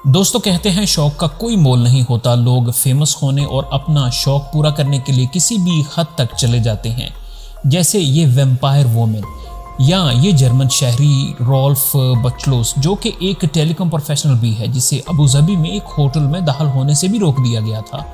दोस्तों कहते हैं शौक का कोई मोल नहीं होता। लोग फेमस होने और अपना शौक पूरा करने के लिए किसी भी हद तक चले जाते हैं, जैसे ये वैम्पायर वुमेन या ये जर्मन शहरी रॉल्फ बचलोस, जो कि एक टेलीकॉम प्रोफेशनल भी है, जिसे अबू धाबी में एक होटल में दाखिल होने से भी रोक दिया गया था।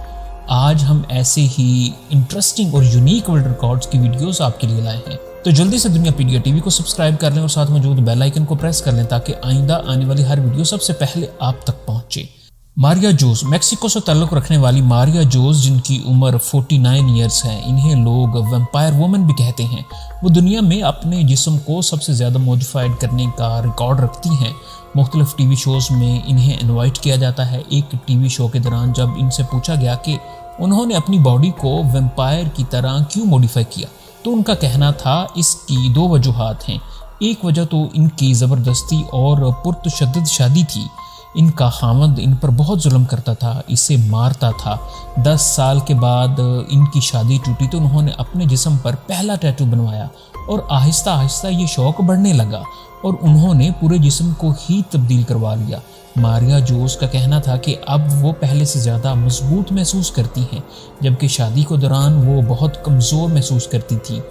आज हम ऐसे ही इंटरेस्टिंग और यूनिक वर्ल्ड रिकॉर्ड्स की वीडियोस आपके लिए लाए हैं, तो जल्दी से दुनियापीडिया टीवी को सब्सक्राइब कर लें और साथ मौजूद बेल आइकन को प्रेस कर लें ताकि आइंदा आने वाली हर वीडियो सबसे पहले आप तक पहुंचे। मारिया जोस, मेक्सिको से ताल्लुक़ रखने वाली मारिया जोस, जिनकी उम्र 49 ईयर्स है, इन्हें लोग वैम्पायर वुमन भी कहते हैं। वो दुनिया में अपने जिस्म को सबसे ज़्यादा मॉडिफाइड करने का रिकॉर्ड रखती हैं। मुख्तलिफ टीवी शोज़ में इन्हें इन्वाइट किया जाता है। एक टीवी शो के दौरान जब इनसे पूछा गया कि उन्होंने अपनी बॉडी को वैम्पायर की तरह क्यों मॉडिफाई किया, तो उनका कहना था इसकी दो वजूहात हैं। एक वजह तो इनकी ज़बरदस्ती और पुरतशद्दुद शादी थी। इनका खामद इन पर बहुत जुल्म करता था, इसे मारता था। 10 साल के बाद इनकी शादी टूटी तो उन्होंने अपने जिस्म पर पहला टैटू बनवाया और आहिस्ता आहिस्ता ये शौक बढ़ने लगा और उन्होंने पूरे जिस्म को ही तब्दील करवा लिया। मारिया जोस का कहना था कि अब वो पहले से ज़्यादा मजबूत महसूस करती हैं, जबकि शादी के दौरान वो बहुत कमज़ोर महसूस करती थी।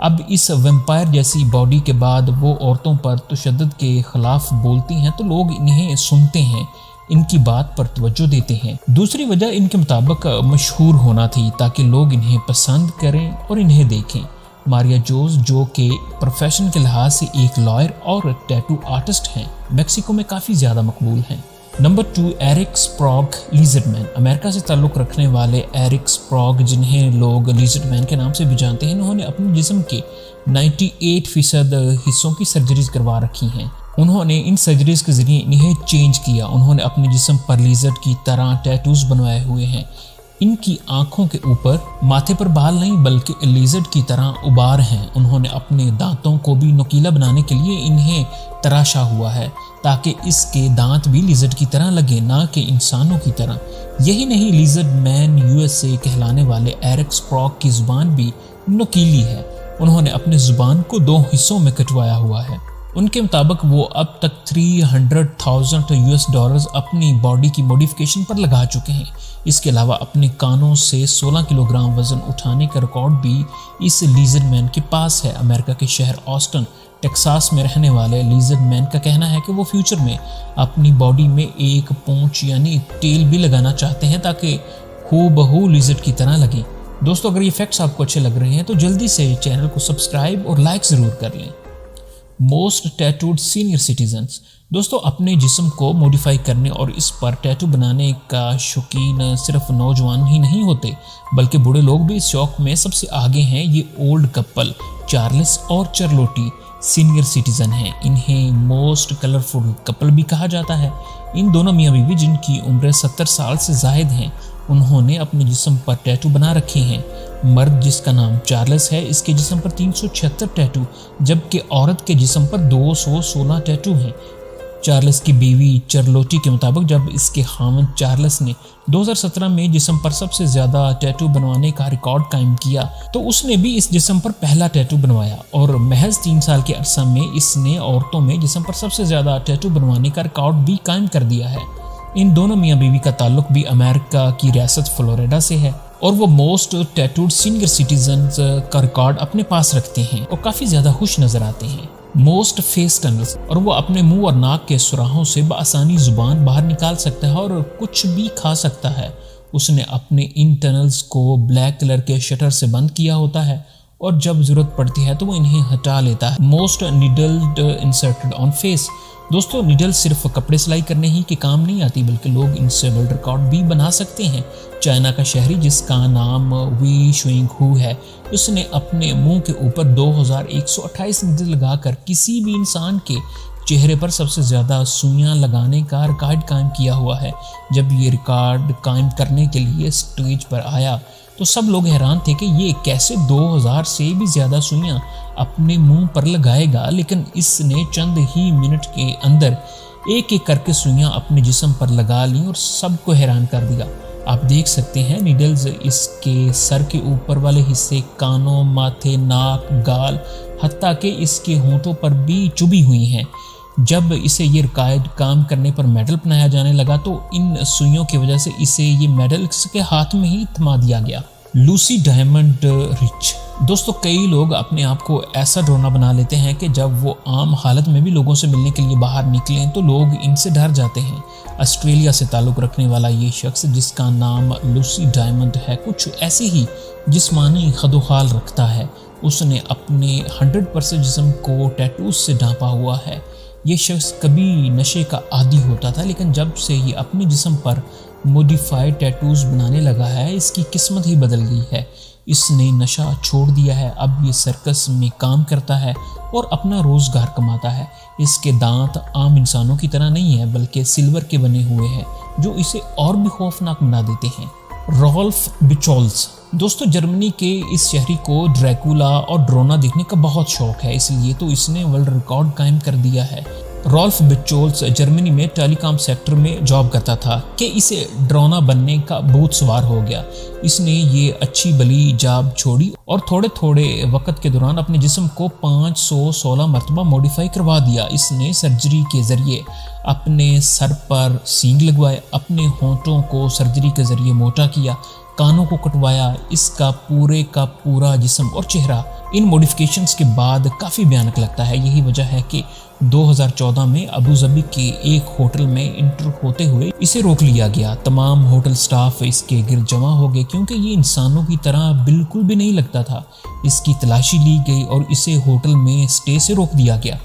अब इस वैम्पायर जैसी बॉडी के बाद वो औरतों पर तशद्दुद के ख़िलाफ़ बोलती हैं तो लोग इन्हें सुनते हैं, इनकी बात पर तवज्जो देते हैं। दूसरी वजह इनके मुताबिक मशहूर होना थी, ताकि लोग इन्हें पसंद करें और इन्हें देखें। मारिया जोस, जो कि प्रोफेशन के लिहाज से एक लॉयर और टैटू आर्टिस्ट हैं, मेक्सिको में काफ़ी ज़्यादा मकबूल हैं। Number 2, Eric Sprague Lizardman. America से ताल्लुक़ रखने वाले एरिक स्प्रॉग, जिन्हें लोग लिजर्डमैन के नाम से भी जानते हैं, उन्होंने अपने जिस्म के 98% हिस्सों की सर्जरीज करवा रखी हैं। उन्होंने इन सर्जरीज के ज़रिए इन्हें चेंज किया। उन्होंने अपने जिस्म पर लिजर्ड की तरह टैटूज बनवाए हुए हैं। इनकी आंखों के ऊपर माथे पर बाल नहीं बल्कि लिजर्ड की तरह उबार हैं। उन्होंने अपने दांतों को भी नुकीला बनाने के लिए इन्हें तराशा हुआ है ताकि इसके दांत भी लिजर्ड की तरह लगे, ना कि इंसानों की तरह। यही नहीं, लिजर्ड मैन यूएसए कहलाने वाले एरिक स्प्रॉग की जुबान भी नुकीली है। उन्होंने अपने जुबान को 2 हिस्सों में कटवाया हुआ है। उनके मुताबिक वो अब तक $300,000 अपनी बॉडी की मॉडिफिकेशन पर लगा चुके हैं। इसके अलावा अपने कानों से 16 किलोग्राम वजन उठाने का रिकॉर्ड भी इस लिजर्डमैन के पास है। अमेरिका के शहर ऑस्टिन टेक्सास में रहने वाले लिजर्डमैन का कहना है कि वो फ्यूचर में अपनी बॉडी में एक पूंछ यानी टेल भी लगाना चाहते हैं ताकि हूबहू लिजर्ड की तरह लगे। दोस्तों, अगर ये फैक्ट्स आपको अच्छे लग रहे हैं तो जल्दी से चैनल को सब्सक्राइब और लाइक ज़रूर कर लें। Most tattooed senior citizens. दोस्तों, अपने जिस्म को मॉडिफाई करने और इस पर टैटू बनाने का शौकीन सिर्फ नौजवान ही नहीं होते, बल्कि बूढ़े लोग भी इस शौक में सबसे आगे हैं। ये ओल्ड कपल चार्ल्स और चार्लोटी सीनियर सिटीजन हैं। इन्हें मोस्ट कलरफुल कपल भी कहा जाता है। इन दोनों मियाँ बीवी, जिनकी उम्र 70 साल से ज़ायद हैं, उन्होंने अपने जिस्म पर टैटू बना रखे हैं। मर्द, जिसका नाम चार्ल्स है, इसके जिस्म पर 376 टैटू, जबकि औरत के जिस्म पर 216 टैटू हैं। चार्ल्स की बीवी चार्लोटी के मुताबिक जब इसके खामद चार्ल्स ने 2017 में जिस्म पर सबसे ज़्यादा टैटू बनवाने का रिकॉर्ड कायम किया तो उसने भी इस जिस्म पर पहला टैटू बनवाया और महज 3 साल के अरसा में इसने औरतों में जिस्म पर सबसे ज़्यादा टैटू बनवाने का रिकॉर्ड भी कायम कर दिया है। इन दोनों मियाँ बीवी का ताल्लुक भी अमेरिका की रियासत फ्लोरिडा से है और वो मोस्ट टैटूड सीनियर सिटीजन का रिकॉर्ड अपने पास रखते हैं और काफ़ी ज़्यादा खुश नज़र आते हैं। मोस्ट फेस टनल्स, और वो अपने मुंह और नाक के सुराहों से बआसानी जुबान बाहर निकाल सकता है और कुछ भी खा सकता है। उसने अपने इन टनल्स को ब्लैक कलर के शटर से बंद किया होता है और जब ज़रूरत पड़ती है तो वो इन्हें हटा लेता है। Most needles inserted on face. दोस्तों, नीडल सिर्फ कपड़े सिलाई करने ही के काम नहीं आती, बल्कि लोग इनसे वर्ल्ड रिकॉर्ड भी बना सकते हैं। चाइना का शहरी, जिसका नाम वी शुइंग हु है, उसने अपने मुंह के ऊपर 2128 नीडल लगाकर किसी भी इंसान के चेहरे पर सबसे ज़्यादा सुइयां लगाने का रिकॉर्ड कायम किया हुआ है। जब ये रिकॉर्ड कायम करने के लिए स्टेज पर आया तो सब लोग हैरान थे कि ये कैसे 2000 से भी ज़्यादा सुइयां अपने मुंह पर लगाएगा, लेकिन इसने चंद ही मिनट के अंदर एक एक करके सुइयां अपने जिस्म पर लगा ली और सबको हैरान कर दिया। आप देख सकते हैं नीडल्स इसके सर के ऊपर वाले हिस्से, कानों, माथे, नाक, गाल, हत्ता कि इसके होंठों पर भी चुभी हुई हैं। जब इसे ये रिकॉर्ड काम करने पर मेडल पहनाया जाने लगा तो इन सुइयों की वजह से इसे ये मेडल इसके हाथ में ही थमा दिया गया। Lucy diamond rich. दोस्तों, कई लोग अपने आप को ऐसा ड्रोना बना लेते हैं कि जब वो आम हालत में भी लोगों से मिलने के लिए बाहर निकलें तो लोग इनसे डर जाते हैं। ऑस्ट्रेलिया से ताल्लुक़ रखने वाला ये शख्स, जिसका नाम लूसी डायमंड है, कुछ ऐसे ही जिस्मानी खदोखाल रखता है। उसने अपने 100% जिस्म को टैटूज से ढांपा हुआ है। ये शख्स कभी नशे का आदी होता था, लेकिन जब से ये अपने जिस्म पर मॉडिफाइड टैटूज बनाने लगा है, इसकी किस्मत ही बदल गई है। इसने नशा छोड़ दिया है, अब ये सर्कस में काम करता है और अपना रोजगार कमाता है। इसके दांत आम इंसानों की तरह नहीं है, बल्कि सिल्वर के बने हुए हैं, जो इसे और भी खौफनाक बना देते हैं। रॉल्फ बिचोल्स। दोस्तों, जर्मनी के इस शहरी को ड्रैकुला और ड्रोना देखने का बहुत शौक है, इसलिए तो इसने वर्ल्ड रिकॉर्ड कायम कर दिया है। रॉल्फ बिचोल्स जर्मनी में टेलीकॉम सेक्टर में जॉब करता था कि इसे ड्रोना बनने का भूत सवार हो गया। इसने ये अच्छी भली जॉब छोड़ी और थोड़े थोड़े वक्त के दौरान अपने जिस्म को 516 मरतबा मॉडिफाई करवा दिया। इसने सर्जरी के जरिए अपने सर पर सींग लगवाए, अपने होंठों को सर्जरी के जरिए मोटा किया, कानों को कटवाया। इसका पूरे का पूरा जिस्म और चेहरा इन मॉडिफिकेशंस के बाद काफ़ी भयानक लगता है। यही वजह है कि 2014 में अबू धाबी के एक होटल में इंटर होते हुए इसे रोक लिया गया। तमाम होटल स्टाफ इसके गिर्द जमा हो गए क्योंकि ये इंसानों की तरह बिल्कुल भी नहीं लगता था। इसकी तलाशी ली गई और इसे होटल में स्टे से रोक दिया गया।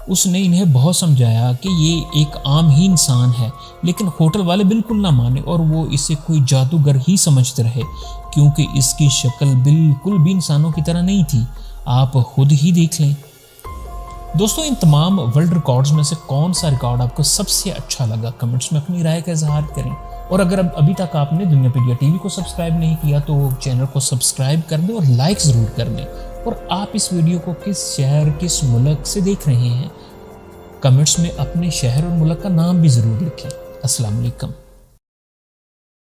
उसने इन्हें बहुत समझाया कि ये एक आम ही इंसान है, लेकिन होटल वाले बिल्कुल ना माने और वो इसे कोई जादूगर ही समझते रहे, क्योंकि इसकी शक्ल बिल्कुल भी इंसानों की तरह नहीं थी। आप खुद ही देख लें। दोस्तों, इन तमाम वर्ल्ड रिकॉर्ड्स में से कौन सा रिकॉर्ड आपको सबसे अच्छा लगा? कमेंट्स में अपनी राय का इजहार करें। और अगर अभी तक आपने दुनियापीडिया टीवी को सब्सक्राइब नहीं किया तो चैनल को सब्सक्राइब कर दें और लाइक ज़रूर कर दें। और आप इस वीडियो को किस शहर, किस मुल्क से देख रहे हैं, कमेंट्स में अपने शहर और मुल्क का नाम भी ज़रूर लिखें। अस्सलाम वालेकुम।